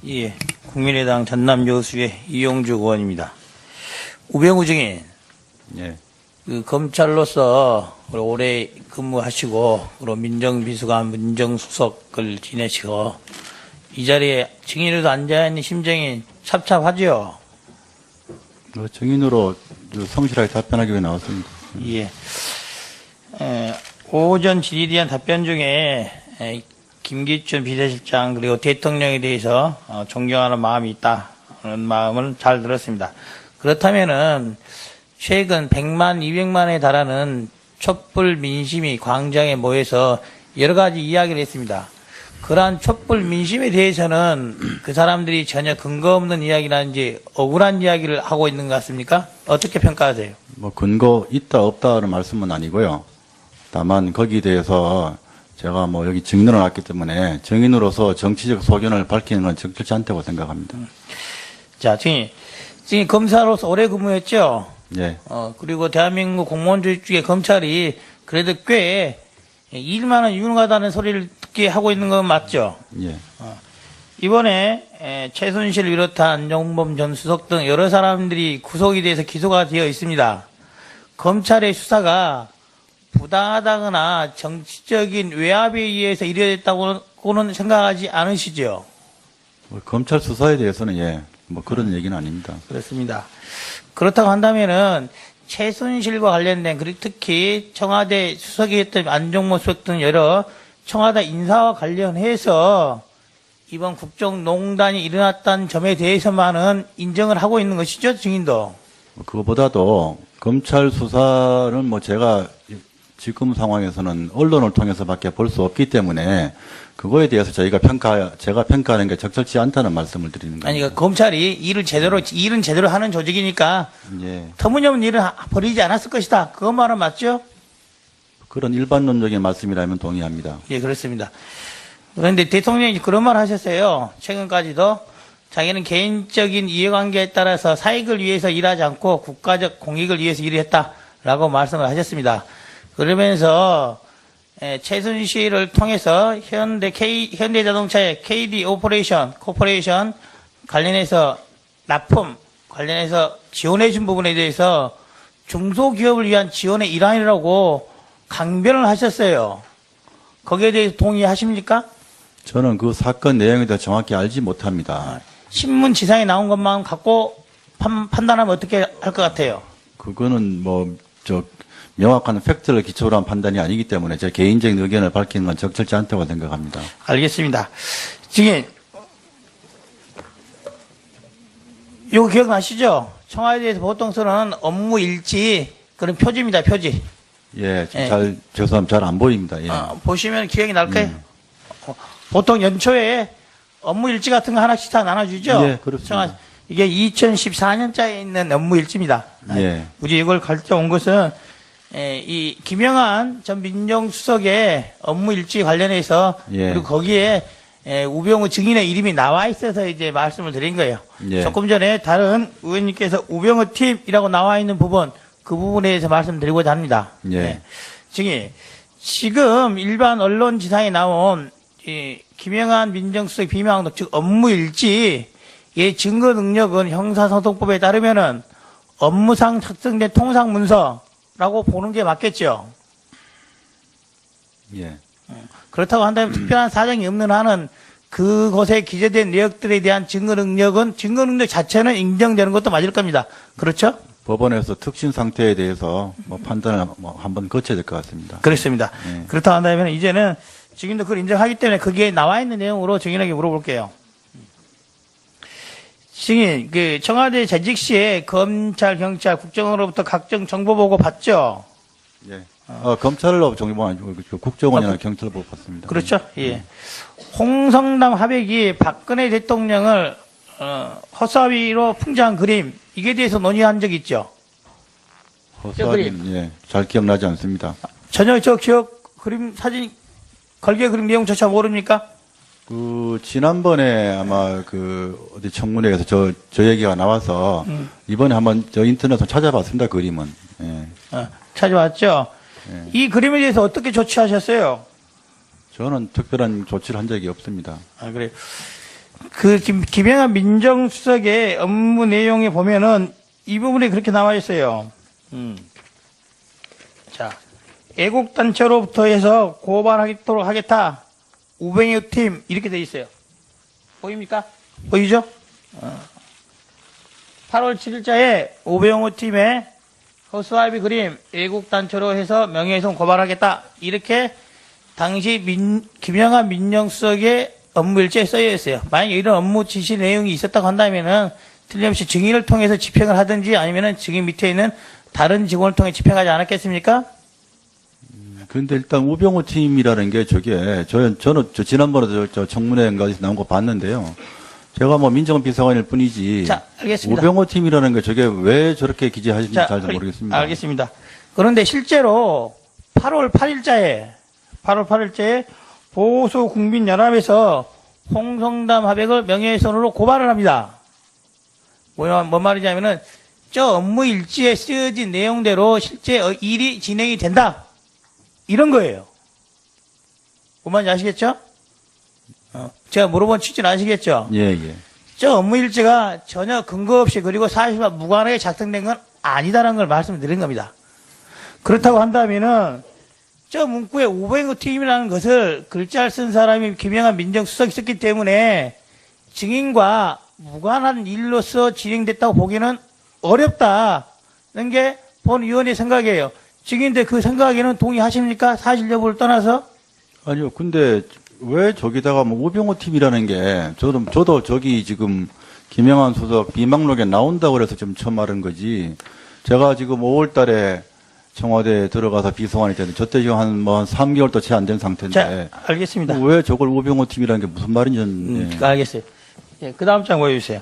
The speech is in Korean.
예, 국민의당 전남 여수의 이용주 의원입니다. 우병우 증인, 예. 그 검찰로서 오래 근무하시고, 그리고 민정비서관, 민정수석을 지내시고, 이 자리에 증인으로도 앉아있는 심정이 찹찹하죠? 증인으로 성실하게 답변하기 위해 나왔습니다. 예. 오전 질의에 대한 답변 중에 김기춘 비서실장 그리고 대통령에 대해서 존경하는 마음이 있다는 마음을 잘 들었습니다. 그렇다면은 최근 100만, 200만에 달하는 촛불 민심이 광장에 모여서 여러 가지 이야기를 했습니다. 그러한 촛불 민심에 대해서는 그 사람들이 전혀 근거 없는 이야기라든지 억울한 이야기를 하고 있는 것 같습니까? 어떻게 평가하세요? 뭐 근거 있다 없다는 말씀은 아니고요. 다만 거기에 대해서 제가 뭐 여기 증인으로 나왔기 때문에 증인으로서 정치적 소견을 밝히는 건 적절치 않다고 생각합니다. 자, 증인 검사로서 오래 근무했죠? 예. 그리고 대한민국 공무원주의 중에 검찰이 그래도 꽤 일만은 유능하다는 소리를 듣게 하고 있는 건 맞죠? 예. 이번에 최순실 비롯한 안종범 전 수석 등 여러 사람들이 구속이 돼서 기소가 되어 있습니다. 검찰의 수사가 부당하다거나 정치적인 외압에 의해서 이루어졌다고는 생각하지 않으시죠? 뭐 검찰 수사에 대해서는 예, 뭐 그런 얘기는 아닙니다. 그렇습니다. 그렇다고 한다면은 최순실과 관련된 그리고 특히 청와대 수석이었던 안종범 수석 등 여러 청와대 인사와 관련해서 이번 국정농단이 일어났다는 점에 대해서만은 인정을 하고 있는 것이죠, 증인도. 그거보다도 검찰 수사는 뭐 제가 지금 상황에서는 언론을 통해서밖에 볼 수 없기 때문에 그거에 대해서 제가 평가하는 게 적절치 않다는 말씀을 드리는 겁니다. 아니, 그러니까 검찰이 일은 제대로 하는 조직이니까 예. 터무니없는 일은 벌이지 않았을 것이다. 그것만은 맞죠? 그런 일반론적인 말씀이라면 동의합니다. 예, 그렇습니다. 그런데 대통령이 그런 말 하셨어요. 최근까지도 자기는 개인적인 이해관계에 따라서 사익을 위해서 일하지 않고 국가적 공익을 위해서 일을 했다라고 말씀을 하셨습니다. 그러면서 최순실을 통해서 현대자동차의 KD 코퍼레이션 관련해서 납품 관련해서 지원해 준 부분에 대해서 중소기업을 위한 지원의 일환이라고 강변을 하셨어요. 거기에 대해서 동의하십니까? 저는 그 사건 내용에 대해 정확히 알지 못합니다. 신문 지상에 나온 것만 갖고 판단하면 어떻게 할 것 같아요? 그거는 명확한 팩트를 기초로 한 판단이 아니기 때문에 제 개인적인 의견을 밝히는 건 적절치 않다고 생각합니다. 알겠습니다. 지금 이거 기억나시죠? 청와대에서 보통 쓰는 업무 일지 그런 표지입니다. 표지. 예, 죄송합니다. 잘 안 보입니다. 예. 보시면 기억이 날 거예요. 보통 연초에 업무 일지 같은 거 하나씩 다 나눠주죠? 예, 그렇습니다. 이게 2014년자에 있는 업무 일지입니다. 예. 우리 이걸 가져온 것은 이 김영한 전 민정수석의 업무 일지 관련해서 예. 그리고 거기에 우병우 증인의 이름이 나와 있어서 이제 말씀을 드린 거예요. 예. 조금 전에 다른 의원님께서 우병우 팀이라고 나와 있는 부분 그 부분에 대해서 말씀드리고자 합니다. 예. 증인, 지금 일반 언론 지상에 나온 이 김영한 민정수석 비명록 즉 업무 일지의 증거 능력은 형사소송법에 따르면은 업무상 작성된 통상 문서라고 보는 게 맞겠죠. 예. 그렇다고 한다면 특별한 사정이 없는 한은 그곳에 기재된 내역들에 대한 증거 능력 자체는 인정되는 것도 맞을 겁니다. 그렇죠? 법원에서 특신 상태에 대해서 판단을 한번 거쳐야 될 것 같습니다. 그렇습니다. 예. 그렇다고 한다면 이제는 증인도 그걸 인정하기 때문에 거기에 나와 있는 내용으로 증인에게 물어볼게요. 증인, 청와대 재직 시에 검찰, 경찰, 국정원으로부터 각종 정보 보고 받죠? 예. 검찰로 정보 아니고 국정원이나 경찰로 받습니다. 그렇죠? 예. 홍성남 화백이 박근혜 대통령을 허사위로 풍자한 그림, 이게 대해서 논의한 적 있죠? 허수아비는 예, 잘 기억나지 않습니다. 전혀 그림, 사진, 걸개 그림 내용조차 모릅니까? 지난번에 아마 어디 청문회에서 저 얘기가 나와서 이번에 한번 저 인터넷으로 찾아봤습니다, 그림은. 예. 찾아왔죠? 예. 이 그림에 대해서 어떻게 조치하셨어요? 저는 특별한 조치를 한 적이 없습니다. 그래요. 김영한 민정수석의 업무 내용에 보면은 이 부분에 그렇게 나와 있어요. 자, 애국단체로부터 해서 고발하도록 하겠다. 우병우 팀, 이렇게 돼 있어요. 보입니까? 보이죠? 8월 7일자에 우병우 팀의 허수아비 그림, 애국단체로 해서 명예훼손 고발하겠다. 이렇게 당시 김영한 민정수석의 업무 일지에 써여 있어요. 만약에 이런 업무 지시 내용이 있었다고 한다면은 틀림없이 증인을 통해서 집행을 하든지 아니면은 증인 밑에 있는 다른 직원을 통해 집행하지 않았겠습니까? 그런데 일단 우병우 팀이라는 게 저는 지난번에도 저 청문회인가에서 나온 거 봤는데요. 제가 뭐 민정은 비서관일 뿐이지. 자, 알겠습니다. 우병우 팀이라는 게 저게 왜 저렇게 기재하시는지 잘 모르겠습니다. 알겠습니다. 그런데 실제로 8월 8일자에 보수 국민연합에서 홍성담 하백을 명예훼손으로 고발을 합니다. 뭔 말이냐면은 저 업무 일지에 쓰여진 내용대로 실제 일이 진행이 된다. 이런 거예요. 뭔 말인지 아시겠죠? 제가 물어본 취지는 아시겠죠? 예. 저 업무 일지가 전혀 근거 없이 그리고 사실과 무관하게 작성된 건 아니다라는 걸 말씀드린 겁니다. 그렇다고 한다면은 저 문구에 우병우 팀이라는 것을 글자를 쓴 사람이 김영한 민정수석이 썼기 때문에 증인과 무관한 일로서 진행됐다고 보기는 어렵다는 게 본 위원의 생각이에요. 증인들 그 생각에는 동의하십니까? 사실 여부를 떠나서? 아니요. 근데 왜 저기다가 뭐 우병우 팀이라는 게 저도 저기 지금 김영한 수석 비망록에 나온다고 그래서 좀 처음 말한 거지. 제가 지금 5월 달에 청와대에 들어가서 비서관이 됐는데 저때 지금 한 3개월도 채 안 된 상태인데. 자, 알겠습니다. 왜 저걸 우병우 팀이라는 게 무슨 말인지. 알겠어요. 예, 그 다음 장 보여주세요.